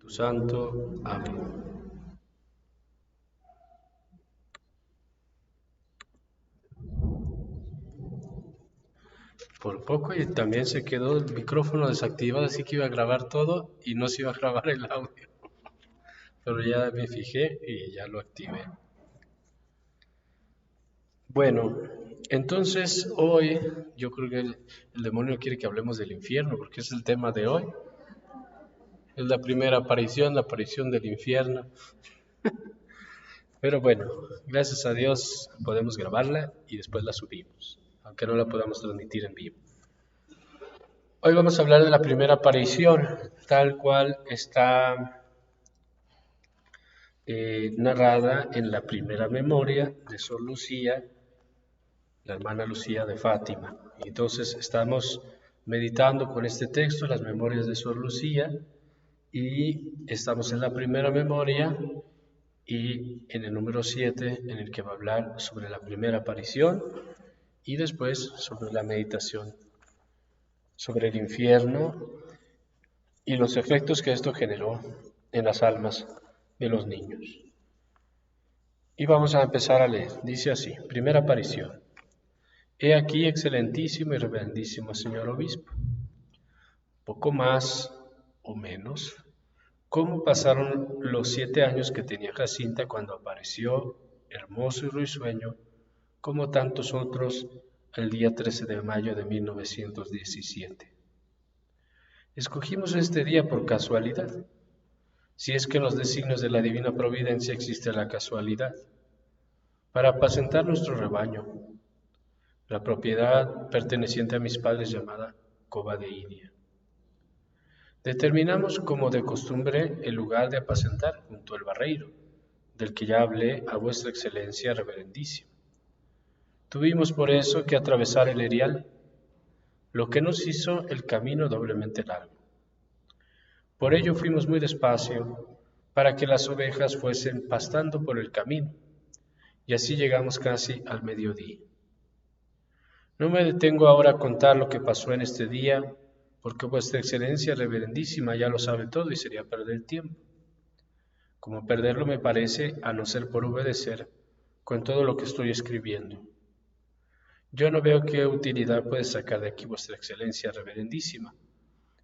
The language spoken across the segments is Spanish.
Tu Santo. Amén. Por poco y también se quedó el micrófono desactivado, así que iba a grabar todo y no se iba a grabar el audio. Pero ya me fijé y ya lo activé. Bueno, entonces hoy yo creo que el demonio quiere que hablemos del infierno, porque es el tema de hoy. Es la primera aparición, la aparición del infierno. Pero bueno, gracias a Dios podemos grabarla y después la subimos, aunque no la podamos transmitir en vivo. Hoy vamos a hablar de la primera aparición, tal cual está narrada en la primera memoria de Sor Lucía, la hermana Lucía de Fátima. Entonces estamos meditando con este texto, las memorias de Sor Lucía, y estamos en la primera memoria y en el número 7, en el que va a hablar sobre la primera aparición y después sobre la meditación sobre el infierno y los efectos que esto generó en las almas de los niños. Y vamos a empezar a leer. Dice así, primera aparición. He aquí, excelentísimo y reverendísimo señor obispo, poco más o menos, cómo pasaron los 7 años que tenía Jacinta cuando apareció, hermoso y risueño, como tantos otros, el día 13 de mayo de 1917. Escogimos este día por casualidad, si es que en los designios de la divina providencia existe la casualidad, para apacentar nuestro rebaño, la propiedad perteneciente a mis padres llamada Cova de Inia. Determinamos como de costumbre el lugar de apacentar junto al barreiro, del que ya hablé a vuestra excelencia reverendísima. Tuvimos por eso que atravesar el erial, lo que nos hizo el camino doblemente largo. Por ello fuimos muy despacio, para que las ovejas fuesen pastando por el camino, y así llegamos casi al mediodía. No me detengo ahora a contar lo que pasó en este día, porque vuestra excelencia reverendísima ya lo sabe todo y sería perder tiempo. Como perderlo me parece, a no ser por obedecer con todo lo que estoy escribiendo. Yo no veo qué utilidad puede sacar de aquí vuestra excelencia reverendísima,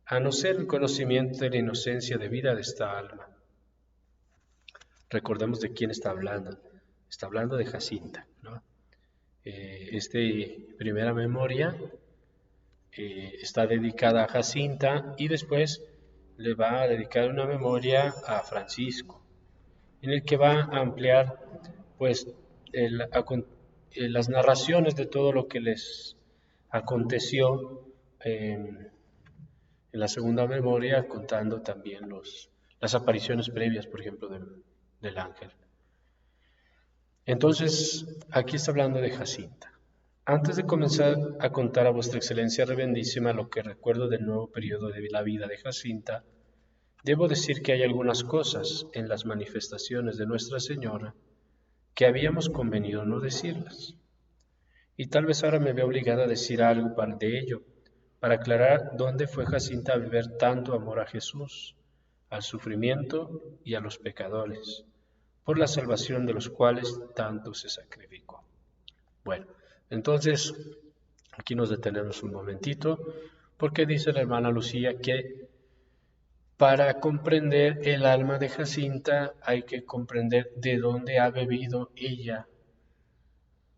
a no ser el conocimiento de la inocencia de vida de esta alma. Recordemos de quién está hablando de Jacinta, ¿no? Primera memoria está dedicada a Jacinta y después le va a dedicar una memoria a Francisco, en el que va a ampliar pues las narraciones de todo lo que les aconteció en la segunda memoria, contando también las apariciones previas, por ejemplo, del ángel. Entonces, aquí está hablando de Jacinta. Antes de comenzar a contar a vuestra excelencia reverendísima lo que recuerdo del nuevo periodo de la vida de Jacinta, debo decir que hay algunas cosas en las manifestaciones de Nuestra Señora que habíamos convenido no decirlas. Y tal vez ahora me vea obligada a decir algo de ello, para aclarar dónde fue Jacinta a beber tanto amor a Jesús, al sufrimiento y a los pecadores, por la salvación de los cuales tanto se sacrificó. Bueno, entonces aquí nos detenemos un momentito, porque dice la hermana Lucía que para comprender el alma de Jacinta hay que comprender de dónde ha bebido ella,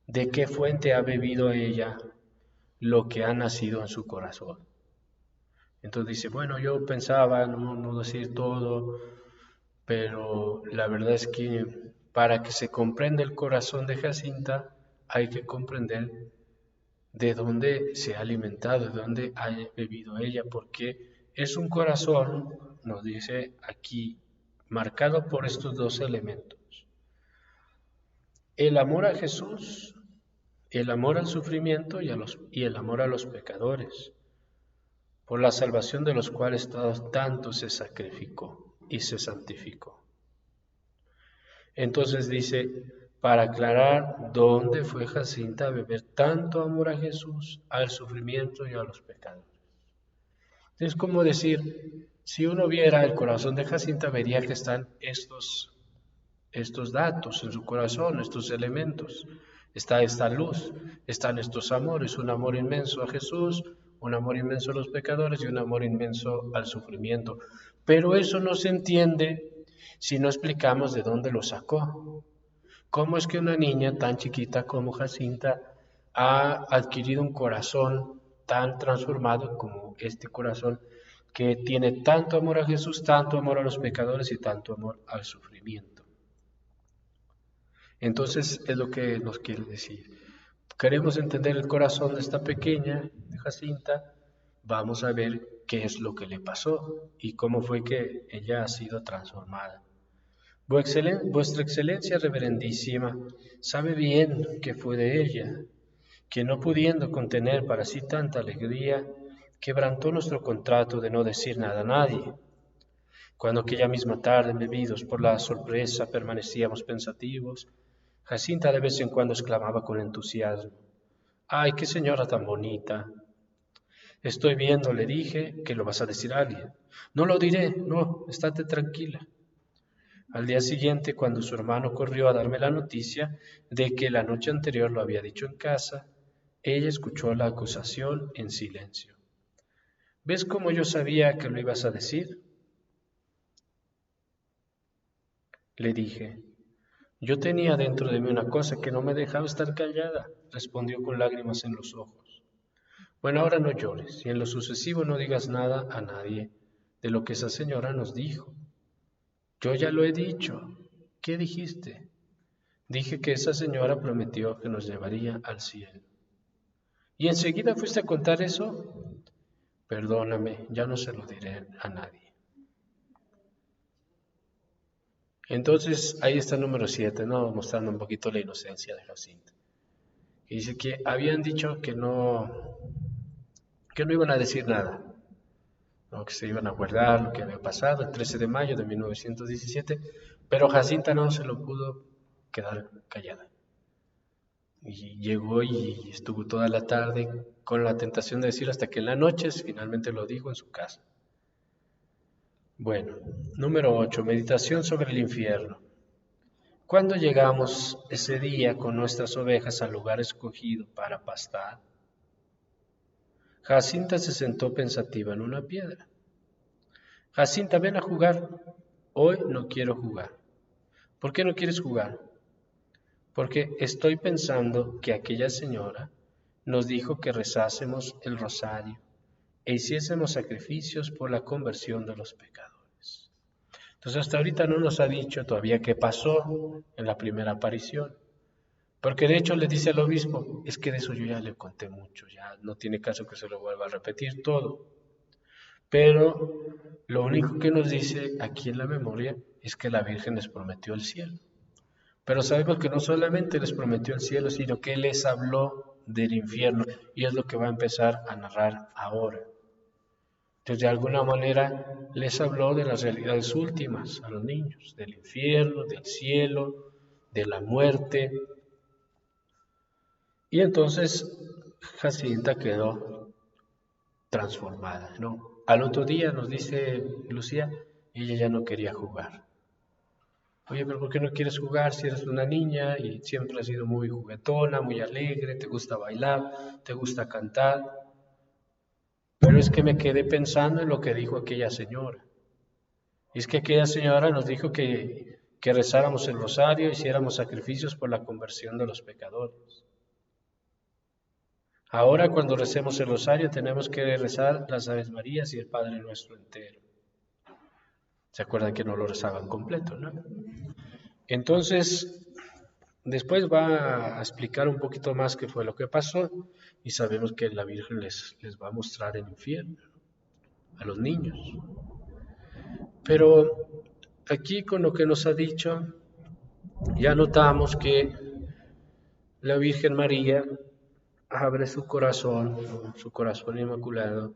de qué fuente ha bebido ella lo que ha nacido en su corazón. Entonces dice, bueno, yo pensaba no decir todo, pero la verdad es que para que se comprenda el corazón de Jacinta hay que comprender de dónde se ha alimentado, de dónde ha bebido ella, porque es un corazón, nos dice aquí, marcado por estos dos elementos. El amor a Jesús, el amor al sufrimiento y el amor a los pecadores, por la salvación de los cuales tanto se sacrificó y se santificó. Entonces dice, para aclarar dónde fue Jacinta a beber tanto amor a Jesús, al sufrimiento y a los pecadores. Es como decir, Si uno viera el corazón de Jacinta, vería que están estos datos en su corazón, estos elementos. Está esta luz, están estos amores, un amor inmenso a Jesús, un amor inmenso a los pecadores y un amor inmenso al sufrimiento. Pero eso no se entiende si no explicamos de dónde lo sacó. ¿Cómo es que una niña tan chiquita como Jacinta ha adquirido un corazón tan transformado como este corazón que tiene tanto amor a Jesús, tanto amor a los pecadores y tanto amor al sufrimiento? Entonces es lo que nos quiere decir. Queremos entender el corazón de esta pequeña, de Jacinta, vamos a ver qué es lo que le pasó y cómo fue que ella ha sido transformada. Vuestra Excelencia Reverendísima sabe bien que fue de ella, que no pudiendo contener para sí tanta alegría, quebrantó nuestro contrato de no decir nada a nadie. Cuando aquella misma tarde, embebidos por la sorpresa, permanecíamos pensativos, Jacinta de vez en cuando exclamaba con entusiasmo: ¡ay, qué señora tan bonita! Estoy viendo, le dije, que lo vas a decir a alguien. No lo diré, no, estate tranquila. Al día siguiente, cuando su hermano corrió a darme la noticia de que la noche anterior lo había dicho en casa, ella escuchó la acusación en silencio. ¿Ves cómo yo sabía que lo ibas a decir? Le dije. Yo tenía dentro de mí una cosa que no me dejaba estar callada, respondió con lágrimas en los ojos. Bueno, ahora no llores y en lo sucesivo no digas nada a nadie de lo que esa señora nos dijo. Yo ya lo he dicho. ¿Qué dijiste? Dije que esa señora prometió que nos llevaría al cielo. ¿Y enseguida fuiste a contar eso? Perdóname, ya no se lo diré a nadie. Entonces, ahí está el número 7, ¿no? Mostrando un poquito la inocencia de Jacinta. Y dice que habían dicho que no iban a decir nada, ¿no? Que se iban a guardar lo que había pasado el 13 de mayo de 1917, pero Jacinta no se lo pudo quedar callada. Y llegó y estuvo toda la tarde con la tentación de decir hasta que en la noche finalmente lo dijo en su casa. Bueno, número 8, meditación sobre el infierno. Cuando llegamos ese día con nuestras ovejas al lugar escogido para pastar, Jacinta se sentó pensativa en una piedra. Jacinta, ven a jugar. Hoy no quiero jugar. ¿Por qué no quieres jugar? Porque estoy pensando que aquella señora nos dijo que rezásemos el rosario e hiciésemos sacrificios por la conversión de los pecadores. Entonces hasta ahorita no nos ha dicho todavía qué pasó en la primera aparición. Porque de hecho le dice al obispo, es que de eso yo ya le conté mucho, ya no tiene caso que se lo vuelva a repetir todo. Pero lo único que nos dice aquí en la memoria es que la Virgen les prometió el cielo. Pero sabemos que no solamente les prometió el cielo, sino que les habló del infierno. Y es lo que va a empezar a narrar ahora. Entonces, de alguna manera, les habló de las realidades últimas a los niños, del infierno, del cielo, de la muerte. Y entonces Jacinta quedó transformada, ¿no? Al otro día nos dice Lucía, ella ya no quería jugar. Oye, pero ¿por qué no quieres jugar si eres una niña y siempre has sido muy juguetona, muy alegre, te gusta bailar, te gusta cantar? Pero es que me quedé pensando en lo que dijo aquella señora. Y es que aquella señora nos dijo que rezáramos el rosario, hiciéramos sacrificios por la conversión de los pecadores. Ahora cuando recemos el rosario tenemos que rezar las Aves Marías y el Padre Nuestro entero. ¿Se acuerdan que no lo rezaban completo, no? Entonces, después va a explicar un poquito más qué fue lo que pasó y sabemos que la Virgen les va a mostrar el infierno, ¿no?, a los niños. Pero aquí con lo que nos ha dicho, ya notamos que la Virgen María abre su corazón inmaculado,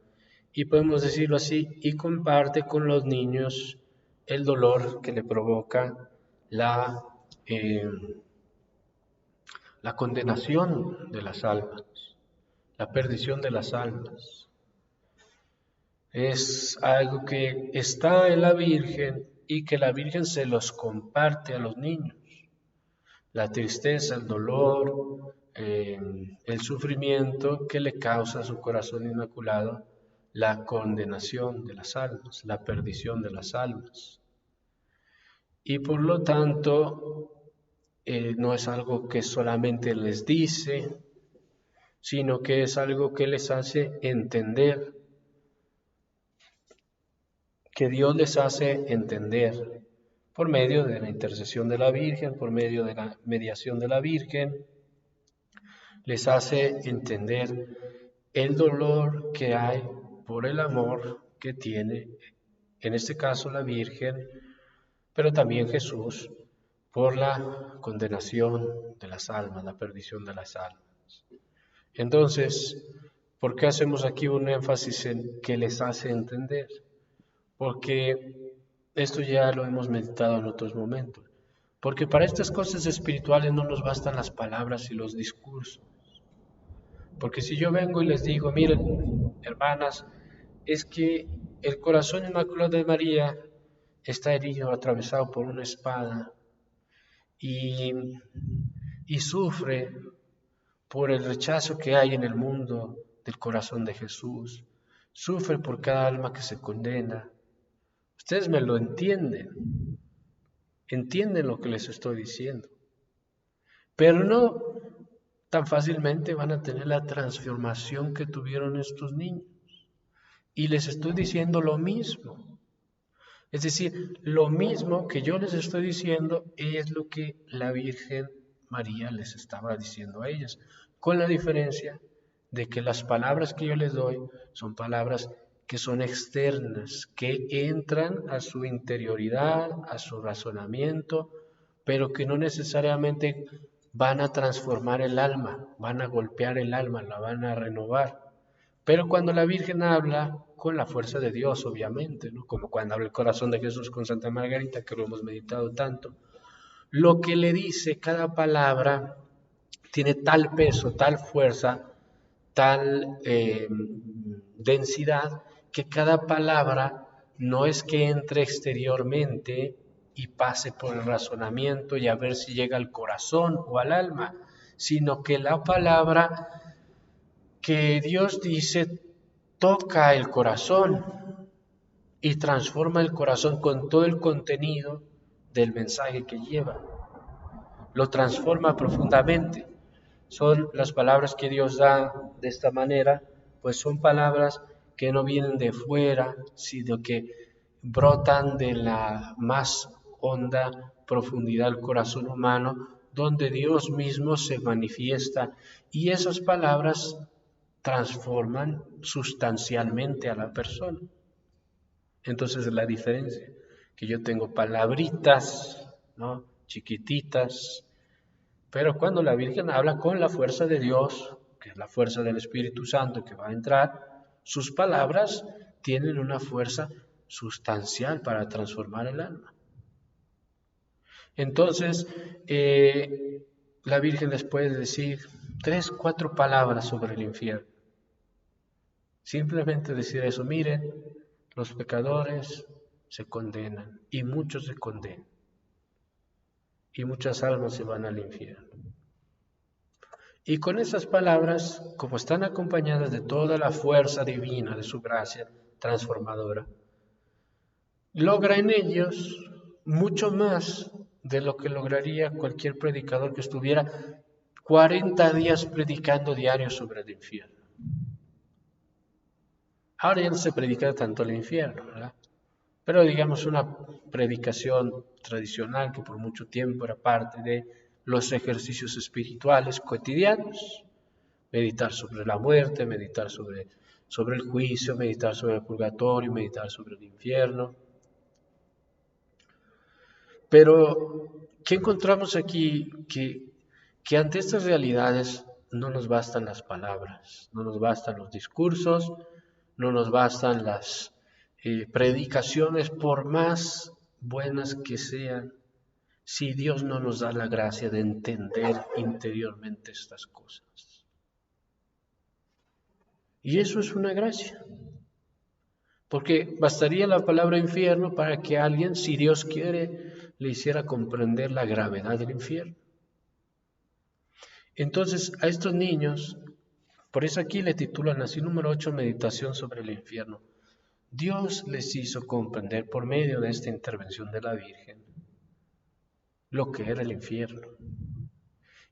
y podemos decirlo así, y comparte con los niños el dolor que le provoca eh, la condenación de las almas, la perdición de las almas. Es algo que está en la Virgen y que la Virgen se los comparte a los niños. La tristeza, el dolor, el sufrimiento que le causa a su corazón inmaculado la condenación de las almas, la perdición de las almas. Y por lo tanto, no es algo que solamente les dice, sino que es algo que les hace entender, que Dios les hace entender por medio de la intercesión de la Virgen, por medio de la mediación de la Virgen, les hace entender el dolor que hay por el amor que tiene, en este caso la Virgen, pero también Jesús, por la condenación de las almas, la perdición de las almas. Entonces, ¿por qué hacemos aquí un énfasis en que les hace entender? Porque esto ya lo hemos meditado en otros momentos. Porque para estas cosas espirituales no nos bastan las palabras y los discursos. Porque si yo vengo y les digo, miren, hermanas, es que el corazón inmaculado de María está herido, atravesado por una espada y, y sufre por el rechazo que hay en el mundo del corazón de Jesús, sufre por cada alma que se condena. Ustedes me lo entienden lo que les estoy diciendo, pero no tan fácilmente van a tener la transformación que tuvieron estos niños. Y les estoy diciendo lo mismo. Es decir, lo mismo que yo les estoy diciendo es lo que la Virgen María les estaba diciendo a ellas, con la diferencia de que las palabras que yo les doy son palabras que son externas, que entran a su interioridad, a su razonamiento, pero que no necesariamente van a transformar el alma, van a golpear el alma, la van a renovar. Pero cuando la Virgen habla con la fuerza de Dios, obviamente, ¿no? Como cuando habla el corazón de Jesús con Santa Margarita, que lo hemos meditado tanto, lo que le dice cada palabra tiene tal peso, tal fuerza, tal densidad, que cada palabra no es que entre exteriormente y pase por el razonamiento y a ver si llega al corazón o al alma, sino que la palabra que Dios dice toca el corazón y transforma el corazón con todo el contenido del mensaje que lleva. Lo transforma profundamente. Son las palabras que Dios da de esta manera, pues son palabras que no vienen de fuera, sino que brotan de la más honda profundidad del corazón humano, donde Dios mismo se manifiesta, y esas palabras transforman sustancialmente a la persona. Entonces la diferencia, que yo tengo palabritas, ¿no?, chiquititas, pero cuando la Virgen habla con la fuerza de Dios, que es la fuerza del Espíritu Santo que va a entrar, sus palabras tienen una fuerza sustancial para transformar el alma. Entonces, la Virgen les puede decir 3, 4 palabras sobre el infierno. Simplemente decir eso, miren, los pecadores se condenan y muchos se condenan y muchas almas se van al infierno. Y con esas palabras, como están acompañadas de toda la fuerza divina de su gracia transformadora, logra en ellos mucho más de lo que lograría cualquier predicador que estuviera 40 días predicando diario sobre el infierno. Ahora ya no se predica tanto el infierno, ¿verdad? Pero digamos una predicación tradicional que por mucho tiempo era parte de los ejercicios espirituales cotidianos. Meditar sobre la muerte, meditar sobre el juicio, meditar sobre el purgatorio, meditar sobre el infierno. Pero, ¿qué encontramos aquí? Que ante estas realidades no nos bastan las palabras, no nos bastan los discursos, no nos bastan las predicaciones, por más buenas que sean, si Dios no nos da la gracia de entender interiormente estas cosas. Y eso es una gracia. Porque bastaría la palabra infierno para que alguien, si Dios quiere, le hiciera comprender la gravedad del infierno. Entonces, a estos niños, por eso aquí le titulan así número 8, Meditación sobre el infierno. Dios les hizo comprender por medio de esta intervención de la Virgen lo que era el infierno.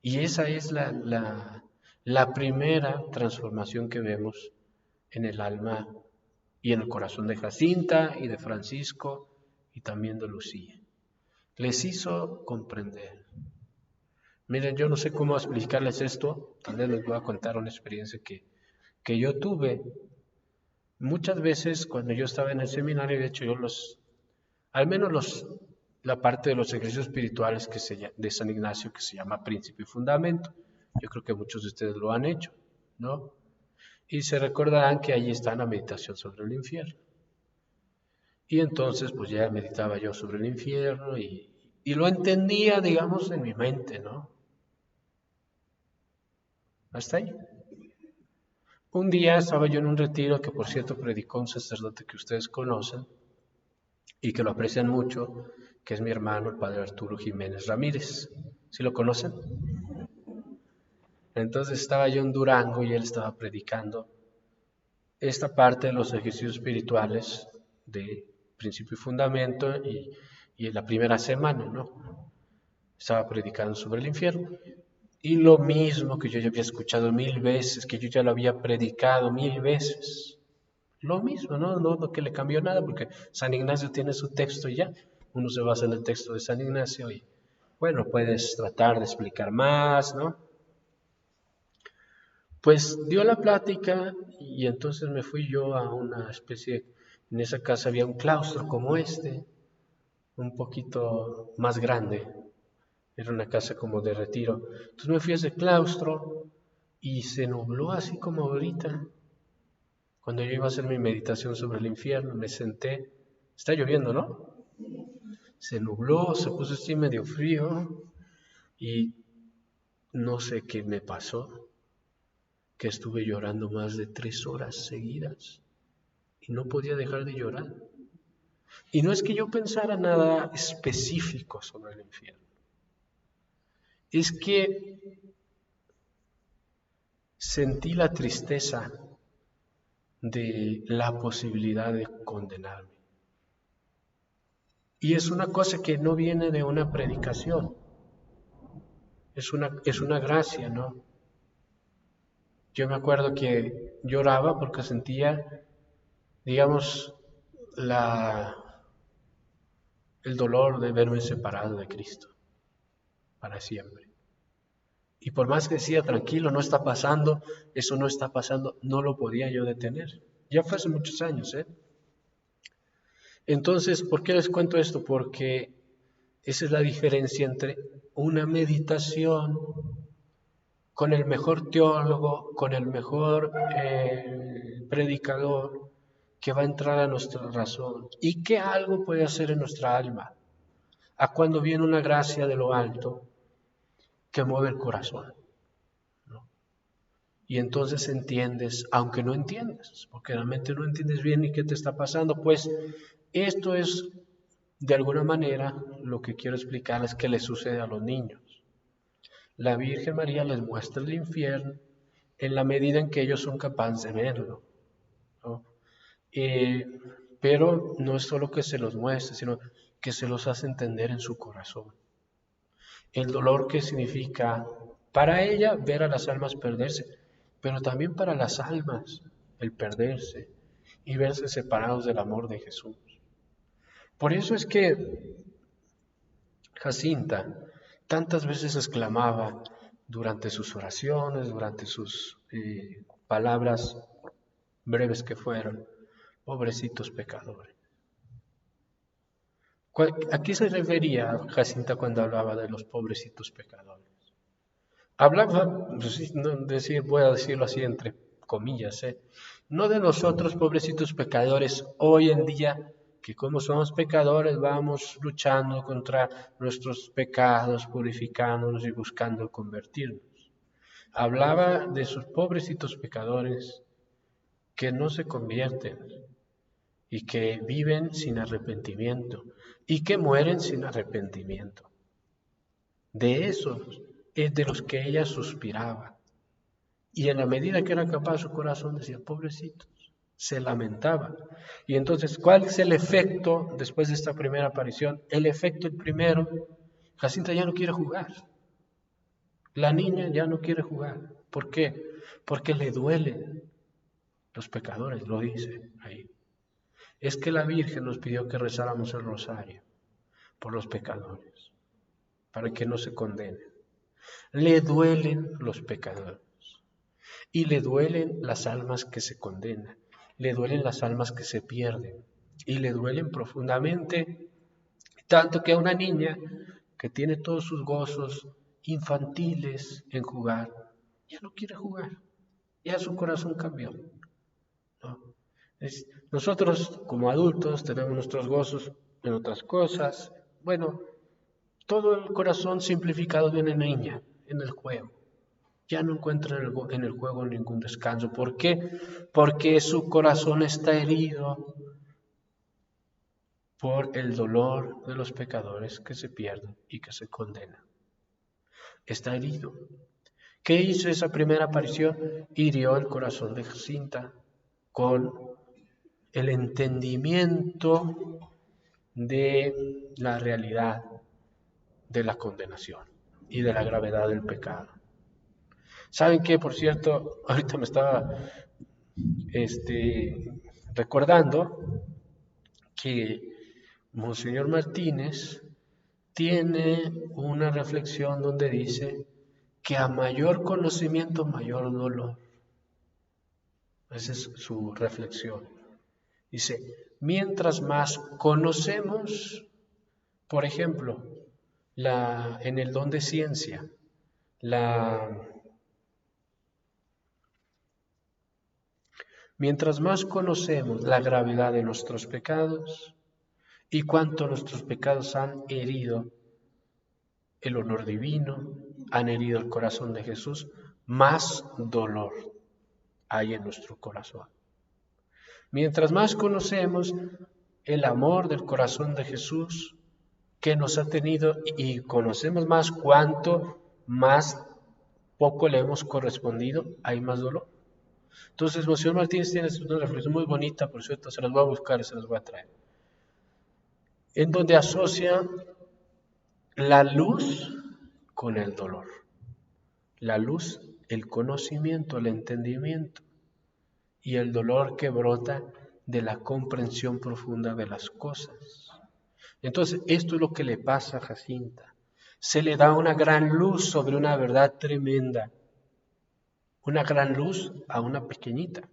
Y esa es la primera transformación que vemos en el alma y en el corazón de Jacinta y de Francisco y también de Lucía. Les hizo comprender. Miren, yo no sé cómo explicarles esto, tal vez les voy a contar una experiencia que yo tuve. Muchas veces cuando yo estaba en el seminario, de hecho yo al menos la parte de los ejercicios espirituales de San Ignacio que se llama Principio y Fundamento, yo creo que muchos de ustedes lo han hecho, ¿no? Y se recordarán que allí está la meditación sobre el infierno. Y entonces pues ya meditaba yo sobre el infierno y lo entendía, digamos, en mi mente, ¿no? Hasta ahí. Un día estaba yo en un retiro que por cierto predicó un sacerdote que ustedes conocen y que lo aprecian mucho, que es mi hermano, el padre Arturo Jiménez Ramírez. ¿Sí lo conocen? Entonces estaba yo en Durango y él estaba predicando esta parte de los ejercicios espirituales de principio y fundamento y en la primera semana, ¿no? Estaba predicando sobre el infierno. Y lo mismo que yo ya había escuchado 1000 veces, que yo ya lo había predicado 1000 veces. Lo mismo, no que le cambió nada, porque San Ignacio tiene su texto y ya. Uno se basa en el texto de San Ignacio y, bueno, puedes tratar de explicar más, ¿no? Pues dio la plática y entonces me fui yo a una especie, en esa casa había un claustro como este, un poquito más grande, era una casa como de retiro. Entonces me fui a ese claustro y se nubló así como ahorita. Cuando yo iba a hacer mi meditación sobre el infierno, me senté, está lloviendo, ¿no? Se nubló, se puso así medio frío y no sé qué me pasó, que estuve llorando más de 3 horas seguidas y no podía dejar de llorar. Y no es que yo pensara nada específico sobre el infierno, es que sentí la tristeza de la posibilidad de condenarme. Y es una cosa que no viene de una predicación, es una gracia, ¿no? Yo me acuerdo que lloraba porque sentía, digamos, el dolor de verme separado de Cristo para siempre. Y por más que decía, tranquilo, no está pasando, eso no está pasando, no lo podía yo detener. Ya fue hace muchos años, ¿eh? Entonces, ¿por qué les cuento esto? Porque esa es la diferencia entre una meditación con el mejor teólogo, con el mejor predicador, que va a entrar a nuestra razón y que algo puede hacer en nuestra alma, a cuando viene una gracia de lo alto que mueve el corazón, ¿no? Y entonces entiendes, aunque no entiendas, porque realmente no entiendes bien ni qué te está pasando, pues esto es de alguna manera lo que quiero explicarles que le sucede a los niños. La Virgen María les muestra el infierno en la medida en que ellos son capaces de verlo, ¿no? Pero no es solo que se los muestre, sino que se los hace entender en su corazón. El dolor que significa para ella ver a las almas perderse, pero también para las almas el perderse y verse separados del amor de Jesús. Por eso es que Jacinta tantas veces exclamaba durante sus oraciones, durante sus palabras breves que fueron, pobrecitos pecadores. ¿A qué se refería Jacinta cuando hablaba de los pobrecitos pecadores? Hablaba, voy a decirlo así entre comillas, no de nosotros pobrecitos pecadores hoy en día, que como somos pecadores vamos luchando contra nuestros pecados, purificándonos y buscando convertirnos. Hablaba de sus pobrecitos pecadores que no se convierten, y que viven sin arrepentimiento y que mueren sin arrepentimiento. De esos es de los que ella suspiraba. Y en la medida que era capaz, su corazón decía, pobrecitos, se lamentaba. Y entonces, ¿cuál es el efecto después de esta primera aparición? El efecto, el primero, Jacinta ya no quiere jugar. La niña ya no quiere jugar. ¿Por qué? Porque le duelen los pecadores, lo dice ahí. Es que la Virgen nos pidió que rezáramos el rosario por los pecadores, para que no se condenen. Le duelen los pecadores y le duelen las almas que se condenan, le duelen las almas que se pierden y le duelen profundamente, tanto que a una niña que tiene todos sus gozos infantiles en jugar, ya no quiere jugar, ya su corazón cambió, ¿no? Nosotros como adultos tenemos nuestros gozos en otras cosas. Bueno, todo el corazón simplificado de una niña en el juego. Ya no encuentra en el juego ningún descanso. ¿Por qué? Porque su corazón está herido por el dolor de los pecadores que se pierden y que se condenan. Está herido. ¿Qué hizo esa primera aparición? Hirió el corazón de Jacinta con el entendimiento de la realidad de la condenación y de la gravedad del pecado. ¿Saben qué? Por cierto, ahorita me estaba recordando que Monseñor Martínez tiene una reflexión donde dice que a mayor conocimiento, mayor dolor. Esa es su reflexión. Dice, mientras más conocemos, por ejemplo, en el don de ciencia, mientras más conocemos la gravedad de nuestros pecados y cuánto nuestros pecados han herido el honor divino, han herido el corazón de Jesús, más dolor hay en nuestro corazón. Mientras más conocemos el amor del corazón de Jesús que nos ha tenido y conocemos más cuánto más poco le hemos correspondido, hay más dolor. Entonces, Monseñor Martínez tiene una reflexión muy bonita, por cierto, se las voy a buscar y se las voy a traer, en donde asocia la luz con el dolor. La luz, el conocimiento, el entendimiento, y el dolor que brota de la comprensión profunda de las cosas. Entonces, esto es lo que le pasa a Jacinta. Se le da una gran luz sobre una verdad tremenda, una gran luz a una pequeñita,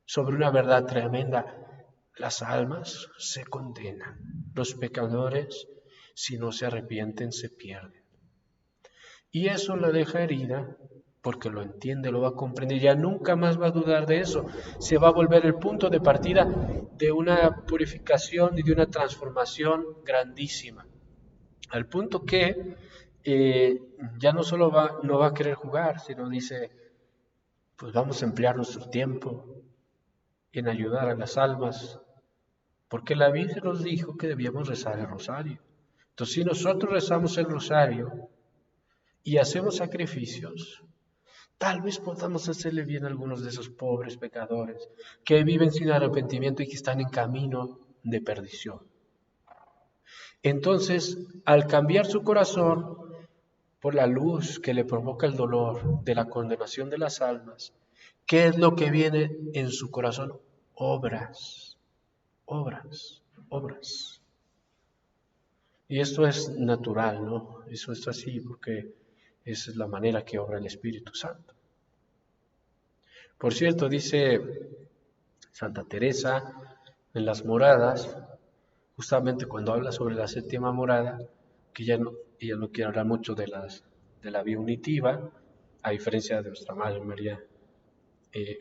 sobre una verdad tremenda. Las almas se condenan, los pecadores, si no se arrepienten, se pierden. Y eso la deja herida, porque lo entiende, lo va a comprender, ya nunca más va a dudar de eso. Se va a volver el punto de partida de una purificación y de una transformación grandísima. Al punto que ya no solo no va a querer jugar, sino dice, pues vamos a emplear nuestro tiempo en ayudar a las almas, porque la Virgen nos dijo que debíamos rezar el rosario. Entonces, si nosotros rezamos el rosario y hacemos sacrificios, tal vez podamos hacerle bien a algunos de esos pobres pecadores que viven sin arrepentimiento y que están en camino de perdición. Entonces, al cambiar su corazón por la luz que le provoca el dolor de la condenación de las almas, ¿qué es lo que viene en su corazón? Obras, obras, obras. Y esto es natural, ¿no? Eso es así porque esa es la manera que obra el Espíritu Santo. Por cierto, dice Santa Teresa en las moradas, justamente cuando habla sobre la séptima morada, que ella no quiere hablar mucho de la vía unitiva, a diferencia de nuestra Madre María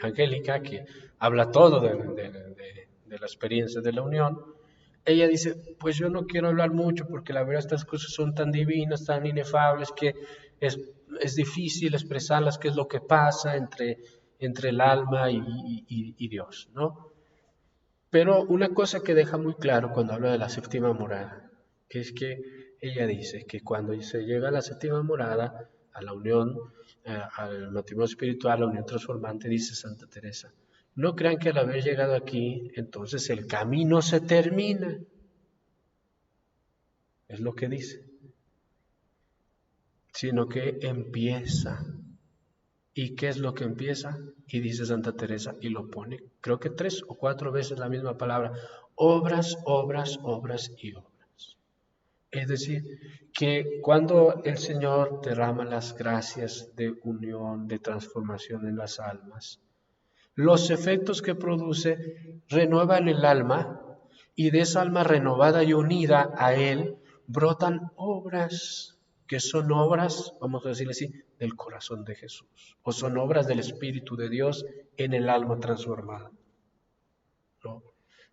Angélica, que habla todo de la experiencia de la unión. Ella dice, pues yo no quiero hablar mucho porque la verdad estas cosas son tan divinas, tan inefables, que es difícil expresarlas, qué es lo que pasa entre el alma y Dios, ¿no? Pero una cosa que deja muy claro cuando habla de la séptima morada es que ella dice que cuando se llega a la séptima morada, a la unión, al matrimonio espiritual, a la unión transformante, dice Santa Teresa, no crean que al haber llegado aquí, entonces el camino se termina. Es lo que dice. Sino que empieza. ¿Y qué es lo que empieza? Y dice Santa Teresa, y lo pone, creo que 3 o 4 veces la misma palabra, obras, obras, obras y obras. Es decir, que cuando el Señor derrama las gracias de unión, de transformación en las almas, los efectos que produce renuevan el alma y de esa alma renovada y unida a Él brotan obras que son obras, vamos a decirle así, del corazón de Jesús o son obras del Espíritu de Dios en el alma transformada, ¿no?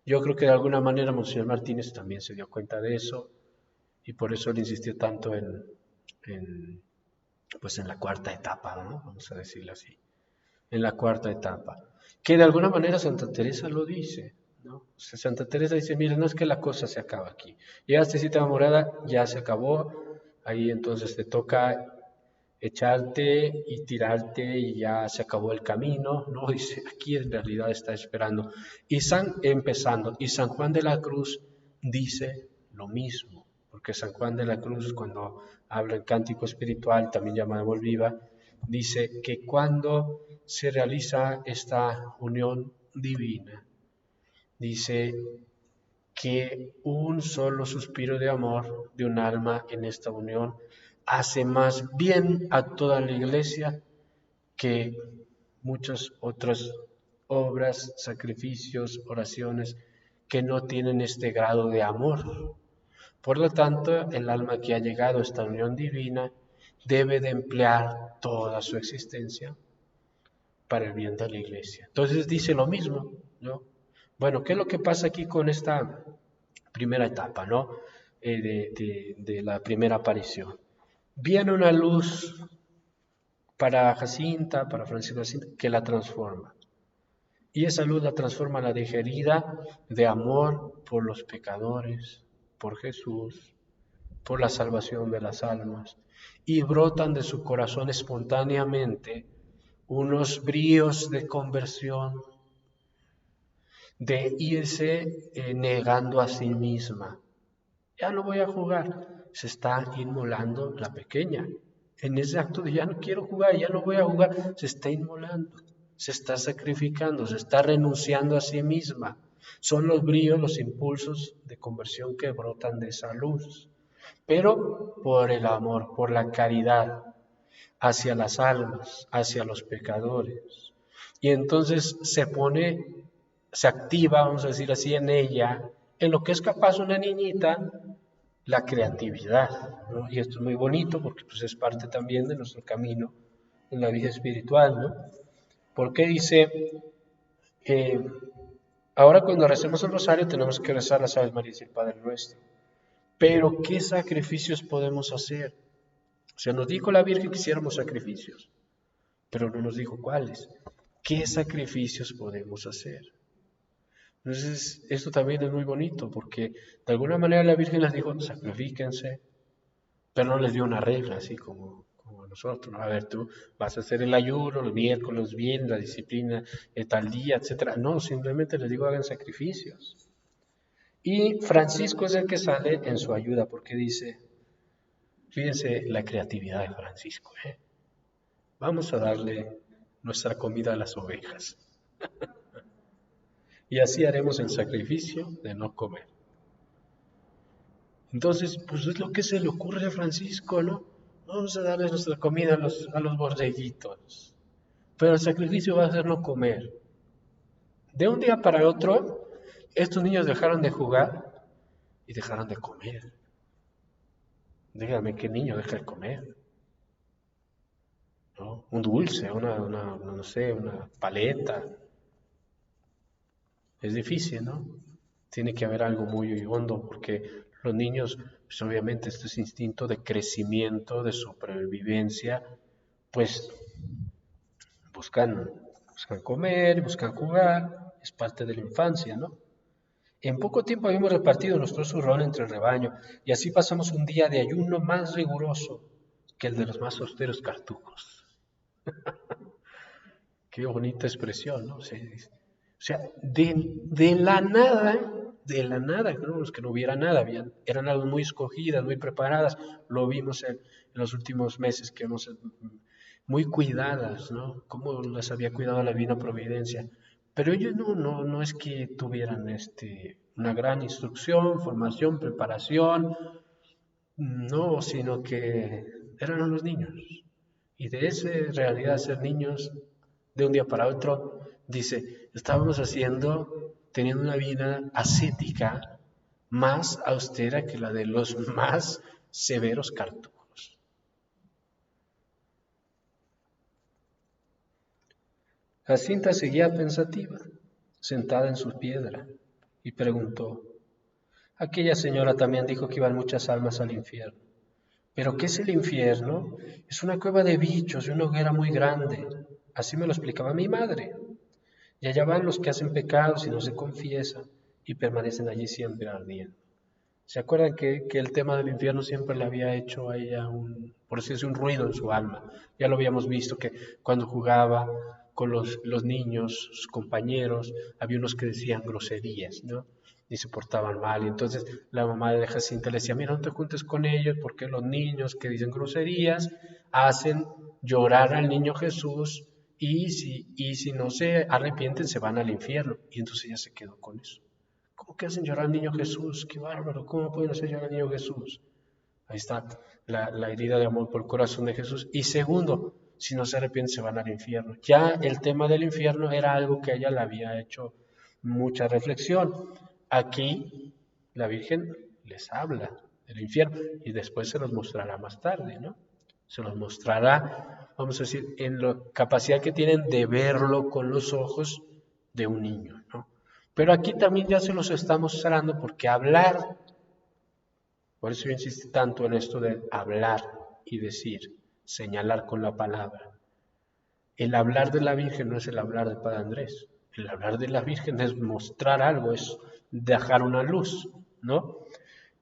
Yo creo que de alguna manera Monseñor Martínez también se dio cuenta de eso y por eso le insistió tanto en, pues en la cuarta etapa, ¿no? Vamos a decirlo así, en la cuarta etapa, que de alguna manera Santa Teresa lo dice, ¿no? O sea, Santa Teresa dice, mira, no es que la cosa se acaba aquí, llegaste a cita morada, ya se acabó, ahí entonces te toca echarte y tirarte y ya se acabó el camino, ¿no? Dice, aquí en realidad está esperando. Y empezando, y San Juan de la Cruz dice lo mismo, porque San Juan de la Cruz cuando habla en cántico espiritual, también llamado Amor Viva, dice que cuando se realiza esta unión divina, dice que un solo suspiro de amor de un alma en esta unión hace más bien a toda la iglesia que muchas otras obras, sacrificios, oraciones que no tienen este grado de amor. Por lo tanto, el alma que ha llegado a esta unión divina debe de emplear toda su existencia para el bien de la iglesia. Entonces dice lo mismo, ¿no? Bueno, ¿qué es lo que pasa aquí con esta primera etapa, ¿no? De la primera aparición? Viene una luz para Jacinta, para Francisco Jacinta, que la transforma. Y esa luz la transforma, la deja herida de amor por los pecadores, por Jesús, por la salvación de las almas. Y brotan de su corazón espontáneamente unos bríos de conversión, de irse negando a sí misma. Ya no voy a jugar. Se está inmolando la pequeña. En ese acto de ya no quiero jugar, ya no voy a jugar, se está inmolando, se está sacrificando, se está renunciando a sí misma. Son los bríos, los impulsos de conversión que brotan de esa luz. Pero por el amor, por la caridad hacia las almas, hacia los pecadores. Y entonces se activa, vamos a decir así, en ella, en lo que es capaz una niñita, la creatividad, ¿no? Y esto es muy bonito porque pues, es parte también de nuestro camino en la vida espiritual, ¿no? Porque dice, eh, ahora cuando recemos el rosario tenemos que rezar las Aves Marías y el Padre Nuestro. Pero ¿qué sacrificios podemos hacer? O sea, nos dijo la Virgen que hiciéramos sacrificios, pero no nos dijo cuáles. ¿Qué sacrificios podemos hacer? Entonces, esto también es muy bonito porque de alguna manera la Virgen les dijo, sacrifíquense, pero no les dio una regla así como a nosotros, ¿no? A ver, tú vas a hacer el ayuno, los miércoles bien, la disciplina, tal día, etcétera. No, simplemente les digo hagan sacrificios. Y Francisco es el que sale en su ayuda porque dice, fíjense la creatividad de Francisco, ¿eh? Vamos a darle nuestra comida a las ovejas. Y así haremos el sacrificio de no comer. Entonces, pues es lo que se le ocurre a Francisco, ¿no? Vamos a darle nuestra comida a los borreguitos. Pero el sacrificio va a ser no comer. De un día para otro, estos niños dejaron de jugar y dejaron de comer. Dígame, ¿qué niño deja de comer? ¿No? Un dulce, no sé, una paleta. Es difícil, ¿no? Tiene que haber algo muy hondo porque los niños, pues obviamente este instinto de crecimiento, de supervivencia, pues buscan comer, buscan jugar, es parte de la infancia, ¿no? En poco tiempo habíamos repartido nuestro zurrón entre el rebaño, y así pasamos un día de ayuno más riguroso que el de los más austeros cartujos. Qué bonita expresión, ¿no? De la nada, no es que no hubiera nada, eran algo muy escogidas, muy preparadas, lo vimos en los últimos meses, que hemos, muy cuidadas, ¿no? Cómo las había cuidado la Divina Providencia. Pero ellos no es que tuvieran una gran instrucción, formación, preparación, no, sino que eran unos niños. Y de esa realidad, ser niños, de un día para otro, dice, estábamos teniendo una vida ascética más austera que la de los más severos cartujos. Jacinta seguía pensativa, sentada en su piedra, y preguntó, aquella señora también dijo que iban muchas almas al infierno. ¿Pero qué es el infierno? Es una cueva de bichos y una hoguera muy grande. Así me lo explicaba mi madre. Y allá van los que hacen pecados y no se confiesan y permanecen allí siempre ardiendo. ¿Se acuerdan que el tema del infierno siempre le había hecho a ella por decirse, un ruido en su alma? Ya lo habíamos visto que cuando jugaba con los niños, sus compañeros, había unos que decían groserías, ¿no? Y se portaban mal. Y entonces la mamá de Jacinta le decía, mira, no te juntes con ellos porque los niños que dicen groserías hacen llorar al niño Jesús y si no se arrepienten se van al infierno. Y entonces ella se quedó con eso. ¿Cómo que hacen llorar al niño Jesús? ¡Qué bárbaro! ¿Cómo pueden hacer llorar al niño Jesús? Ahí está la herida de amor por el corazón de Jesús. Y segundo, si no se arrepienten se van al infierno. Ya el tema del infierno era algo que a ella le había hecho mucha reflexión. Aquí la Virgen les habla del infierno y después se los mostrará más tarde, ¿no? Se los mostrará, vamos a decir, en la capacidad que tienen de verlo con los ojos de un niño, ¿no? Pero aquí también ya se los está mostrando porque hablar, por eso yo insisto tanto en esto de hablar y decir, señalar con la palabra. El hablar de la Virgen no es el hablar de Padre Andrés. El hablar de la Virgen es mostrar algo, es dejar una luz, ¿no?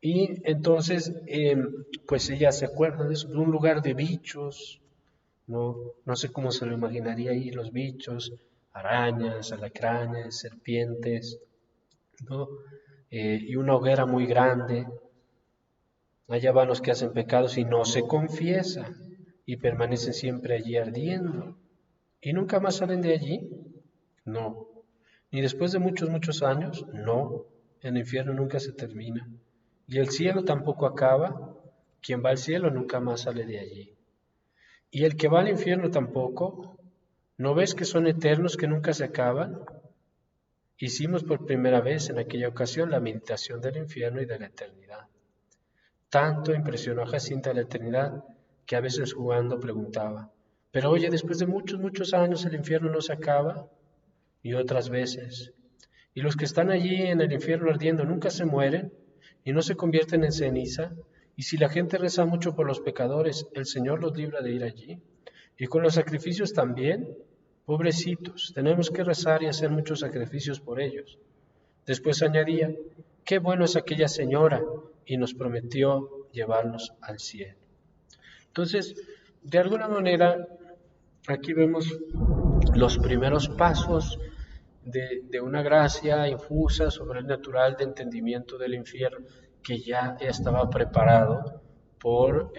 Y entonces, pues ella se acuerda de eso, de un lugar de bichos, no sé cómo se lo imaginaría ahí, los bichos, arañas, alacranes, serpientes, ¿no? Y una hoguera muy grande. Allá van los que hacen pecados y no se confiesan y permanecen siempre allí ardiendo. ¿Y nunca más salen de allí? No. ¿Ni después de muchos, muchos años? No. El infierno nunca se termina. ¿Y el cielo tampoco acaba? Quien va al cielo nunca más sale de allí. ¿Y el que va al infierno tampoco? ¿No ves que son eternos, que nunca se acaban? Hicimos por primera vez en aquella ocasión la meditación del infierno y de la eternidad. Tanto impresionó a Jacinta la eternidad que a veces jugando preguntaba, pero oye, después de muchos, muchos años el infierno no se acaba. Y otras veces, y los que están allí en el infierno ardiendo nunca se mueren y no se convierten en ceniza. Y si la gente reza mucho por los pecadores, el Señor los libra de ir allí. Y con los sacrificios también, pobrecitos, tenemos que rezar y hacer muchos sacrificios por ellos. Después añadía, qué bueno es aquella señora, y nos prometió llevarnos al cielo. Entonces, de alguna manera, aquí vemos los primeros pasos de una gracia infusa, sobrenatural de entendimiento del infierno, que ya estaba preparado por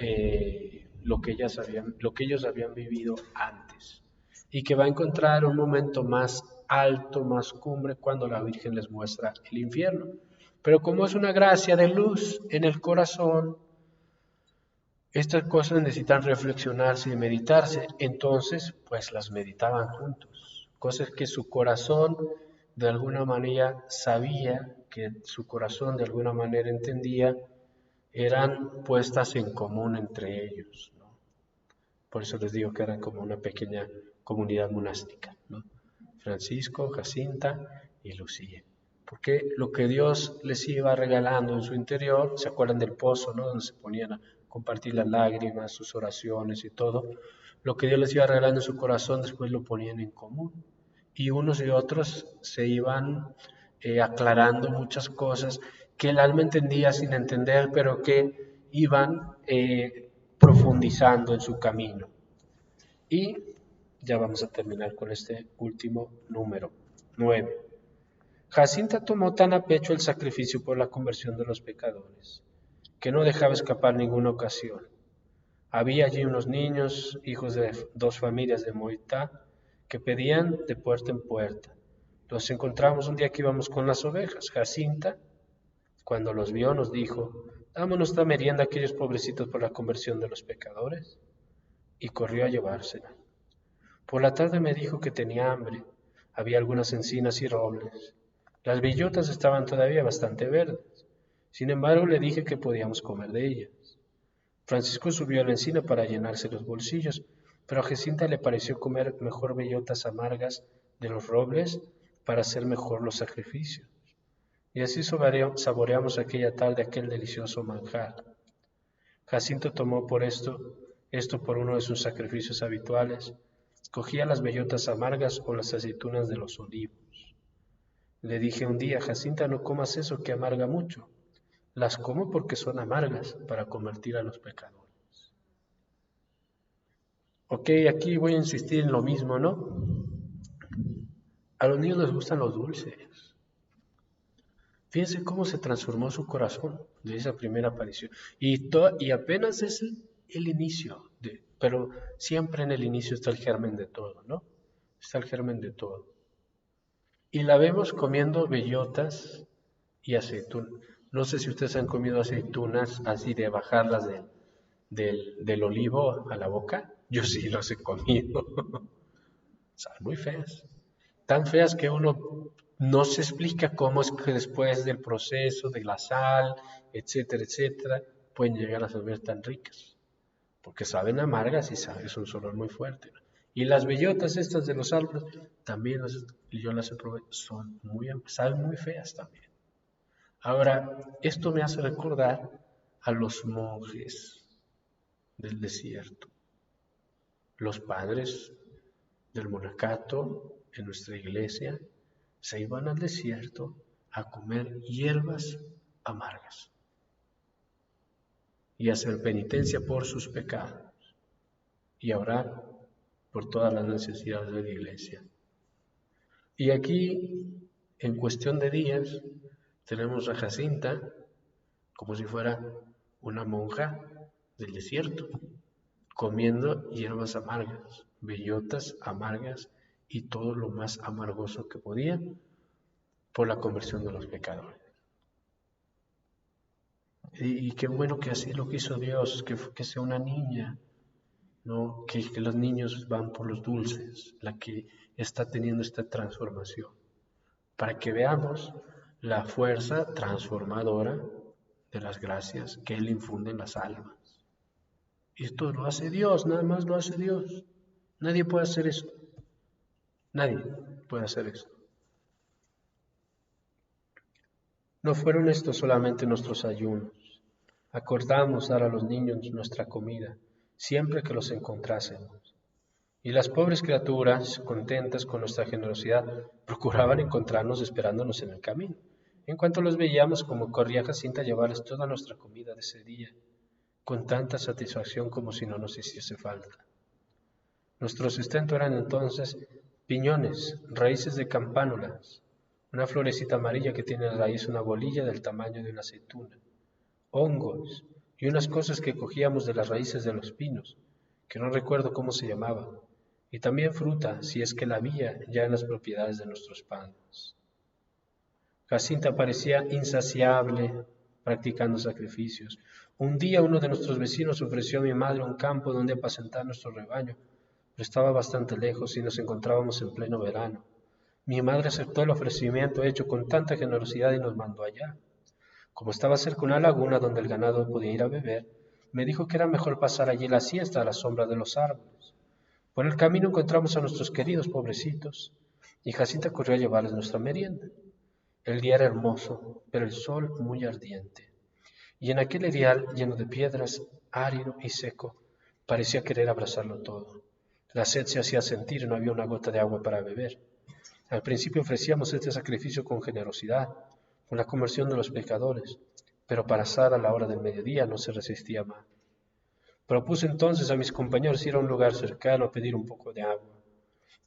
lo que ellos habían vivido antes, y que va a encontrar un momento más alto, más cumbre, cuando la Virgen les muestra el infierno. Pero como es una gracia de luz en el corazón, estas cosas necesitan reflexionarse y meditarse, entonces pues las meditaban juntos, cosas que su corazón de alguna manera sabía, que su corazón de alguna manera entendía, eran puestas en común entre ellos, ¿no? Por eso les digo que eran como una pequeña comunidad monástica, ¿no? Francisco, Jacinta y Lucía. Porque lo que Dios les iba regalando en su interior, ¿se acuerdan del pozo, no? Donde se ponían a compartir las lágrimas, sus oraciones y todo. Lo que Dios les iba regalando en su corazón, después lo ponían en común. Y unos y otros se iban aclarando muchas cosas que el alma entendía sin entender, pero que iban profundizando en su camino. Y ya vamos a terminar con este último número, 9. Jacinta tomó tan a pecho el sacrificio por la conversión de los pecadores, que no dejaba escapar ninguna ocasión. Había allí unos niños, hijos de 2 familias de Moitá, que pedían de puerta en puerta. Los encontramos un día que íbamos con las ovejas. Jacinta, cuando los vio, nos dijo: damos nuestra merienda a aquellos pobrecitos por la conversión de los pecadores. Y corrió a llevársela. Por la tarde me dijo que tenía hambre. Había algunas encinas y robles. Las bellotas estaban todavía bastante verdes. Sin embargo, le dije que podíamos comer de ellas. Francisco subió a la encina para llenarse los bolsillos, pero a Jacinta le pareció comer mejor bellotas amargas de los robles para hacer mejor los sacrificios. Y así saboreamos aquella tarde aquel delicioso manjar. Jacinto tomó esto por uno de sus sacrificios habituales. Cogía las bellotas amargas o las aceitunas de los olivos. Le dije un día: Jacinta, no comas eso que amarga mucho. Las como porque son amargas para convertir a los pecadores. Ok, aquí voy a insistir en lo mismo, ¿no? A los niños les gustan los dulces. Fíjense cómo se transformó su corazón de esa primera aparición. Y apenas es el inicio, pero siempre en el inicio está el germen de todo, ¿no? Está el germen de todo. Y la vemos comiendo bellotas y aceitunas. No sé si ustedes han comido aceitunas así de bajarlas del olivo a la boca. Yo sí las he comido. Son muy feas. Tan feas que uno no se explica cómo es que después del proceso de la sal, etcétera, etcétera, pueden llegar a saber tan ricas. Porque saben amargas y es un olor muy fuerte, ¿no? Y las bellotas estas de los árboles, también yo las he probado, saben muy feas también. Ahora, esto me hace recordar a los monjes del desierto, los padres del monacato en nuestra iglesia se iban al desierto a comer hierbas amargas y a hacer penitencia por sus pecados y a orar por todas las necesidades de la iglesia. Y aquí, en cuestión de días, tenemos a Jacinta como si fuera una monja del desierto, comiendo hierbas amargas, bellotas amargas y todo lo más amargoso que podía por la conversión de los pecadores. Y qué bueno que así lo quiso Dios, que sea una niña, ¿no? Que los niños van por los dulces, la que está teniendo esta transformación, para que veamos la fuerza transformadora de las gracias que Él infunde en las almas. Y esto lo hace Dios, nada más lo hace Dios. Nadie puede hacer esto. Nadie puede hacer esto. No fueron estos solamente nuestros ayunos. Acordamos dar a los niños nuestra comida, siempre que los encontrásemos. Y las pobres criaturas, contentas con nuestra generosidad, procuraban encontrarnos esperándonos en el camino. En cuanto los veíamos, como corría Jacinta a llevarles toda nuestra comida de ese día, con tanta satisfacción como si no nos hiciese falta. Nuestro sustento eran entonces piñones, raíces de campánulas, una florecita amarilla que tiene en la raíz una bolilla del tamaño de una aceituna, hongos y unas cosas que cogíamos de las raíces de los pinos, que no recuerdo cómo se llamaban, y también fruta, si es que la había ya en las propiedades de nuestros padres. Jacinta parecía insaciable practicando sacrificios. Un día uno de nuestros vecinos ofreció a mi madre un campo donde apacentar nuestro rebaño, pero estaba bastante lejos y nos encontrábamos en pleno verano. Mi madre aceptó el ofrecimiento hecho con tanta generosidad y nos mandó allá. Como estaba cerca una laguna donde el ganado podía ir a beber, me dijo que era mejor pasar allí la siesta a la sombra de los árboles. Por el camino encontramos a nuestros queridos pobrecitos, y Jacinta corrió a llevarles nuestra merienda. El día era hermoso, pero el sol muy ardiente, y en aquel erial lleno de piedras, árido y seco, parecía querer abrazarlo todo. La sed se hacía sentir y no había una gota de agua para beber. Al principio ofrecíamos este sacrificio con generosidad, con la conversión de los pecadores, pero para pasar a la hora del mediodía no se resistía más. Propuse entonces a mis compañeros ir a un lugar cercano a pedir un poco de agua.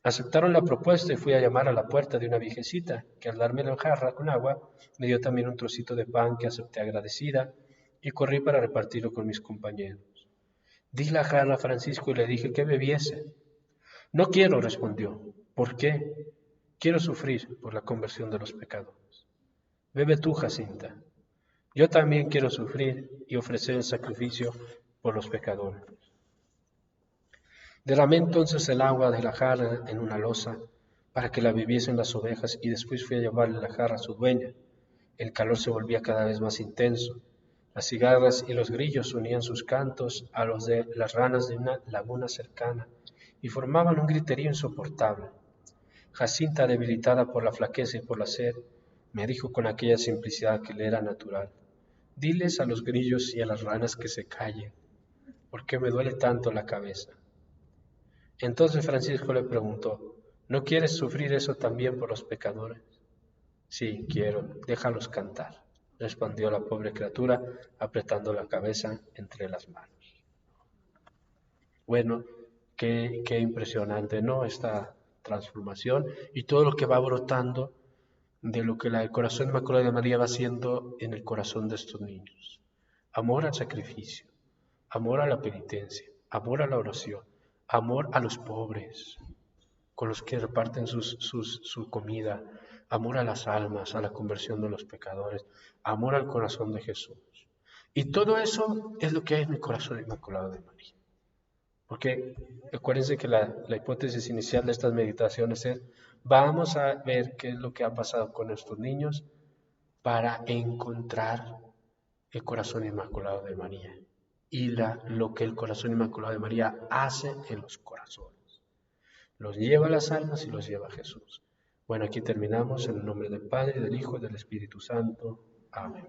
Aceptaron la propuesta y fui a llamar a la puerta de una viejecita, que al darme la jarra con agua, me dio también un trocito de pan que acepté agradecida y corrí para repartirlo con mis compañeros. Di la jarra a Francisco y le dije que bebiese. No quiero, respondió. ¿Por qué? Quiero sufrir por la conversión de los pecadores. Bebe tú, Jacinta. Yo también quiero sufrir y ofrecer el sacrificio por los pecadores. Derramé entonces el agua de la jarra en una loza para que la bebiesen las ovejas y después fui a llevarle la jarra a su dueña. El calor se volvía cada vez más intenso. Las cigarras y los grillos unían sus cantos a los de las ranas de una laguna cercana y formaban un griterío insoportable. Jacinta, debilitada por la flaqueza y por la sed, me dijo con aquella simplicidad que le era natural: diles a los grillos y a las ranas que se callen, porque me duele tanto la cabeza. Entonces Francisco le preguntó: ¿no quieres sufrir eso también por los pecadores? Sí, quiero, déjalos cantar, respondió la pobre criatura, apretando la cabeza entre las manos. Bueno, qué impresionante, ¿no? Esta transformación y todo lo que va brotando de lo que el corazón inmaculado de María va haciendo en el corazón de estos niños. Amor al sacrificio, amor a la penitencia, amor a la oración, amor a los pobres, con los que reparten su comida, amor a las almas, a la conversión de los pecadores, amor al corazón de Jesús. Y todo eso es lo que hay en el corazón inmaculado de María. Porque acuérdense que la hipótesis inicial de estas meditaciones es: vamos a ver qué es lo que ha pasado con estos niños para encontrar el corazón inmaculado de María y lo que el corazón inmaculado de María hace en los corazones. Los lleva a las almas y los lleva a Jesús. Bueno, aquí terminamos en el nombre del Padre, del Hijo y del Espíritu Santo. Amén.